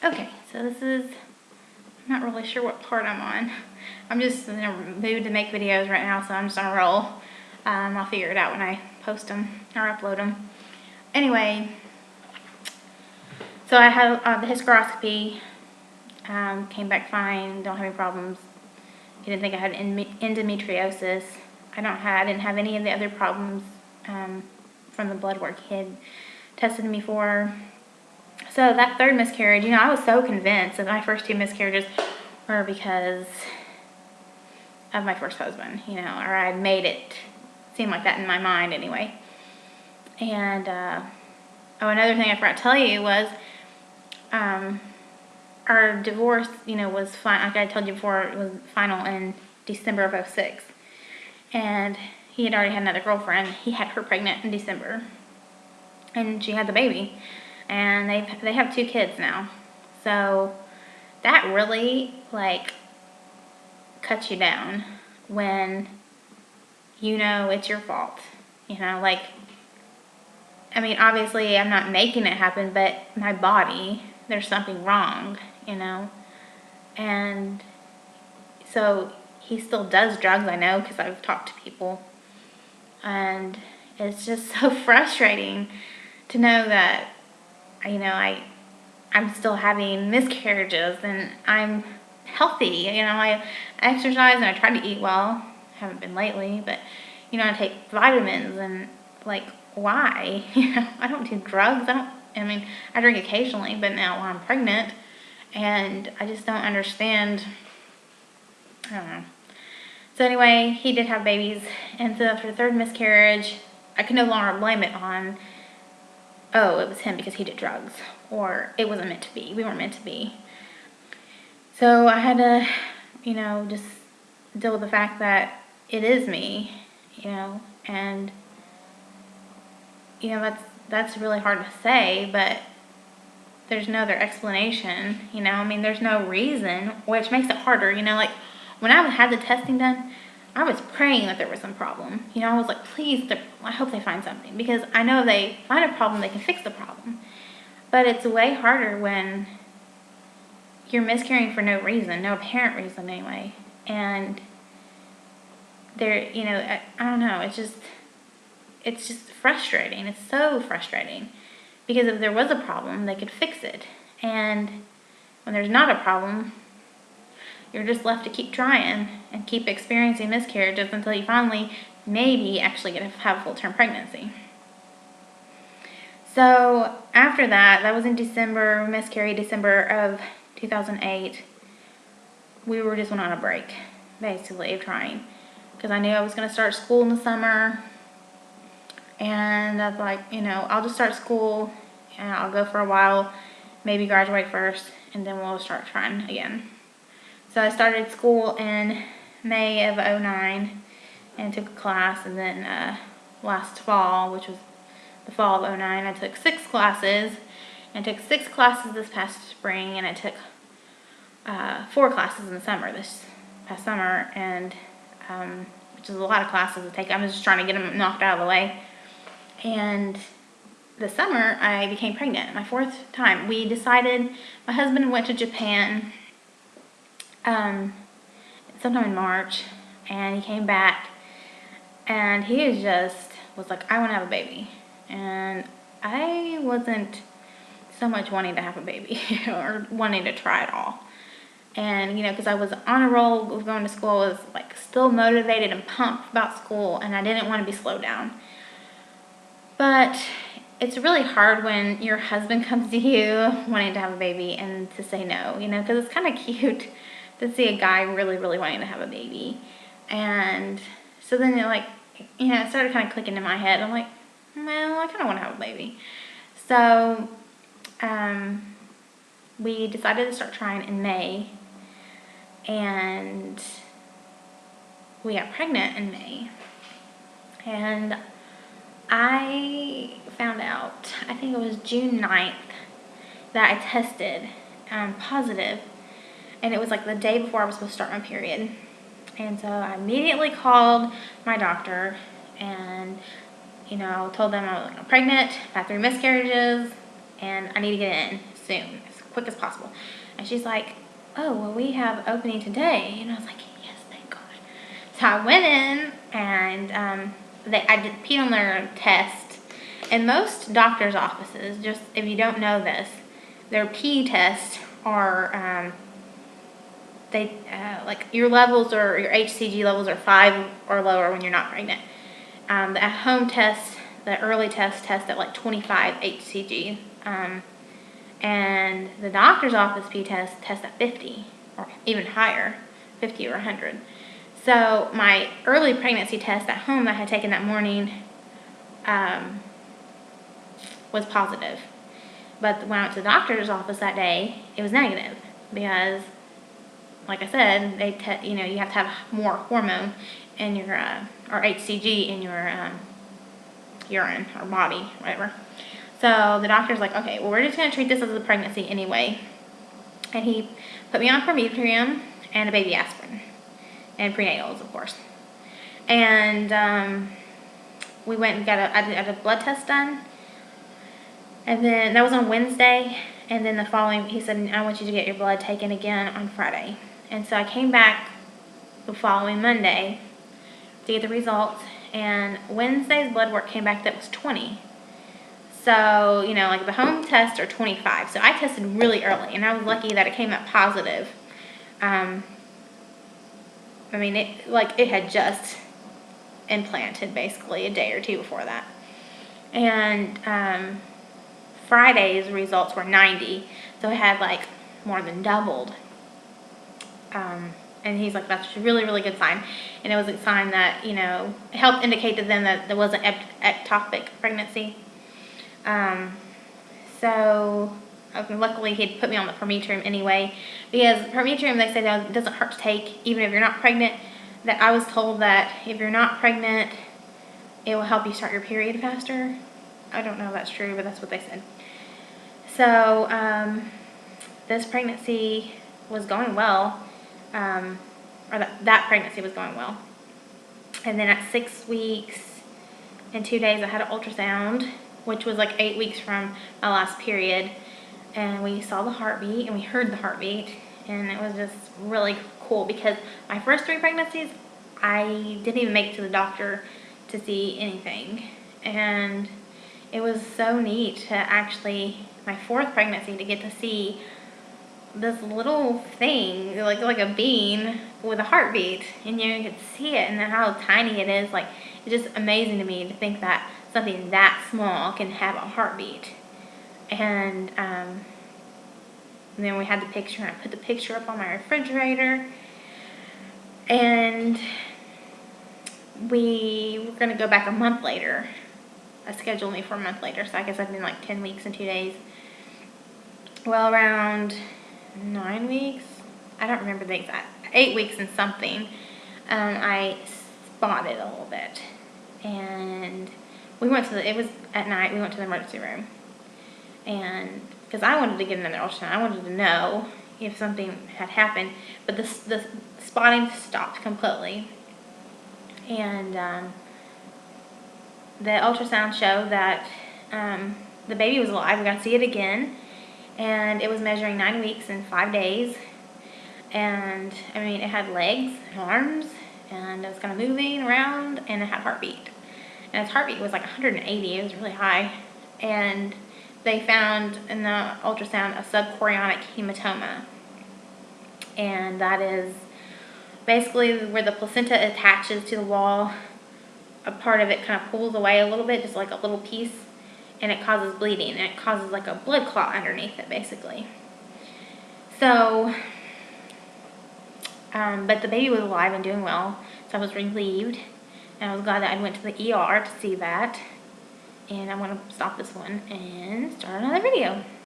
Okay, so this is, I'm not really sure what part I'm on. I'm just in a mood to make videos right now, so I'm just on a roll. I'll figure it out when I post them or upload them. Anyway, so I had the hysteroscopy, came back fine, don't have any problems. He didn't think I had endometriosis. I didn't have any of the other problems from the blood work he had tested me for. So that third miscarriage, I was so convinced that my first two miscarriages were because of my first husband, or I had made it seem like that in my mind anyway. And, another thing I forgot to tell you was, our divorce, was fine. Like I told you before, it was final in December of 2006. And he had already had another girlfriend. He had her pregnant in December. And she had the baby. And they have 2 kids now. So that really, cuts you down when it's your fault. Obviously I'm not making it happen, but my body, there's something wrong, And so he still does drugs, I know, because I've talked to people. And it's just so frustrating to know that, I'm still having miscarriages and I'm healthy. I exercise and I try to eat well. Haven't been lately, but, I take vitamins and, why? I don't do drugs. I drink occasionally, but now I'm pregnant and I just don't understand. I don't know. So anyway, he did have babies, and so after the third miscarriage, I could no longer blame it on, it was him because he did drugs, or it wasn't meant to be. We weren't meant to be. So I had to, just deal with the fact that it is me, and, that's really hard to say, but there's no other explanation, there's no reason, which makes it harder, when I had the testing done, I was praying that there was some problem. I was like, please, I hope they find something, because I know if they find a problem, they can fix the problem. But it's way harder when you're miscarrying for no reason, no apparent reason anyway. And there, I don't know, it's just frustrating. It's so frustrating. Because if there was a problem, they could fix it. And when there's not a problem, you're just left to keep trying and keep experiencing miscarriages until you finally maybe actually get to have a full-term pregnancy. So after that was in December, miscarried December of 2008. We were just went on a break, basically, of trying. Because I knew I was going to start school in the summer. And I was like, I'll just start school and I'll go for a while, maybe graduate first, and then we'll start trying again. So I started school in May of 2009 and took a class, and then last fall, which was the fall of 2009, I took 6 classes, and took 6 classes this past spring, and I took 4 classes in the summer, this past summer, and which is a lot of classes to take. I'm just trying to get them knocked out of the way. And this summer, I became pregnant, my 4th time. We decided, my husband went to Japan sometime in March, and he came back, and he was like, I want to have a baby. And I wasn't so much wanting to have a baby or wanting to try at all. And, because I was on a roll with going to school, I was still motivated and pumped about school, and I didn't want to be slowed down. But it's really hard when your husband comes to you wanting to have a baby and to say no, because it's kind of cute to see a guy really, really wanting to have a baby. And so then it started kind of clicking in my head. I'm like, well, I kind of want to have a baby. So we decided to start trying in May, and we got pregnant in May. And I found out, I think it was June 9th, that I tested positive, and it was the day before I was supposed to start my period. And so I immediately called my doctor and, told them I was pregnant, had 3 miscarriages, and I need to get in soon, as quick as possible. And she's like, oh, well, we have opening today. And I was like, yes, thank God. So I went in, and I did pee on their test. In most doctor's offices, just if you don't know this, their pee tests are, like your levels or your HCG levels are 5 or lower when you're not pregnant. The at-home test, the early test at like 25 HCG. And the doctor's office pee test at 50 or even higher, 50 or 100. So my early pregnancy test at home that I had taken that morning was positive. But when I went to the doctor's office that day, it was negative because, like I said, you have to have more hormone in your or HCG in your urine or body, whatever. So the doctor's like, okay, well, we're just going to treat this as a pregnancy anyway. And he put me on permethrin and a baby aspirin and prenatals, of course. And we went and I had a blood test done. And then that was on Wednesday. And then the following, he said, I want you to get your blood taken again on Friday. And so I came back the following Monday to get the results. And Wednesday's blood work came back that was 20. So, like the home tests are 25. So I tested really early, and I was lucky that it came up positive. It had just implanted basically a day or two before that. And Friday's results were 90. So it had like more than doubled. And he's like, that's a really, really good sign. And it was a sign that, helped indicate to them that there wasn't ectopic pregnancy. Luckily he'd put me on the permethrin anyway, because permethrin, they say that it doesn't hurt to take even if you're not pregnant. That I was told that if you're not pregnant, it will help you start your period faster. I don't know if that's true, but that's what they said. So this pregnancy was going well, that pregnancy was going well. And then at 6 weeks and 2 days I had an ultrasound, which was like 8 weeks from my last period, and we saw the heartbeat and we heard the heartbeat, and it was just really cool because my first 3 pregnancies I didn't even make it to the doctor to see anything, and it was so neat to actually, my 4th pregnancy, to get to see this little thing like a bean with a heartbeat, and you could see it and how tiny it is. Like, it's just amazing to me to think that something that small can have a heartbeat. And then we had the picture, and I put the picture up on my refrigerator, and we were going to go back a month later. I scheduled me for a month later, so I guess I've been like 10 weeks and 2 days. Well, around 9 weeks, I don't remember the exact, 8 weeks and something, I spotted a little bit, and we went to it was at night, we went to the emergency room, and because I wanted to get another ultrasound, I wanted to know if something had happened, but the spotting stopped completely, and the ultrasound showed that the baby was alive. We got to see it again, and it was measuring 9 weeks and 5 days, and it had legs and arms, and it was kind of moving around, and it had heartbeat. And its heartbeat was like 180, it was really high. And they found in the ultrasound a subchorionic hematoma. And that is basically where the placenta attaches to the wall. A part of it kind of pulls away a little bit, just like a little piece, and it causes bleeding, and it causes like a blood clot underneath it, basically. So, but the baby was alive and doing well, so I was relieved. And I was glad that I went to the ER to see that. And I want to stop this one and start another video.